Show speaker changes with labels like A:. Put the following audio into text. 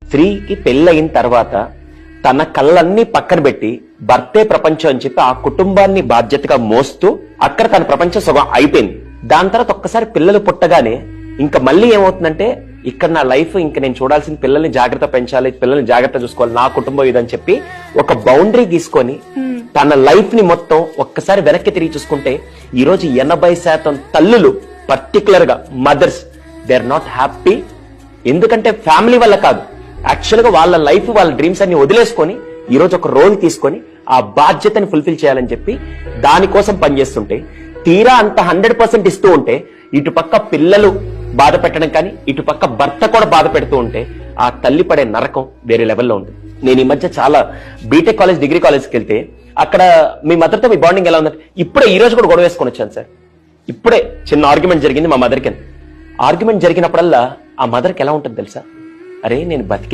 A: స్త్రీకి పెళ్ళయిన తర్వాత తన కళ్ళన్నీ పక్కన పెట్టి భర్తే ప్రపంచం అని చెప్పి ఆ కుటుంబాన్ని బాధ్యతగా మోస్తూ అక్కడ తన ప్రపంచం సగం అయిపోయింది. దాని తర్వాత ఒక్కసారి పిల్లలు పుట్టగానే ఇంకా మళ్ళీ ఏమవుతుందంటే ఇక్కడ నా లైఫ్ ఇంకా నేను చూడాల్సిన పిల్లల్ని జాగ్రత్త పెంచాలి, పిల్లల్ని జాగ్రత్త చూసుకోవాలి, నా కుటుంబం ఇదని చెప్పి ఒక బౌండరీ గీసుకొని తన లైఫ్ ని మొత్తం ఒక్కసారి వెనక్కి తిరిగి చూసుకుంటే ఈ రోజు 80% తల్లులు పర్టికులర్ గా mothers they are not happy. ఎందుకంటే ఫ్యామిలీ వల్ల కాదు, యాక్చువల్ గా వాళ్ళ లైఫ్ వాళ్ళ డ్రీమ్స్ అన్ని వదిలేసుకొని ఈ రోజు ఒక రోల్ తీసుకొని ఆ బాధ్యతని ఫుల్ఫిల్ చేయాలని చెప్పి దానికోసం పనిచేస్తుంటే తీరా అంత 100% ఇస్తూ ఉంటే ఇటుపక్క పిల్లలు బాధ పెట్టడం కానీ ఇటుపక్క భర్త కూడా బాధ పెడుతూ ఉంటే ఆ తల్లి పడే నరకం వేరే లెవెల్లో ఉంటుంది. నేను ఈ మధ్య చాలా బీటెక్ కాలేజ్ డిగ్రీ కాలేజ్కి వెళ్తే అక్కడ మీ మదర్తో మీ బాండింగ్ ఎలా ఉందంటే ఇప్పుడే ఈ రోజు కూడా గొడవ వేసుకొని వచ్చాను సార్. ఇప్పుడే చిన్న ఆర్గ్యుమెంట్ జరిగింది మా మదర్కి. ఆర్గ్యుమెంట్ జరిగినప్పుడల్లా ఆ మదర్కి ఎలా ఉంటుంది తెలుసా, అరే నేను బతికే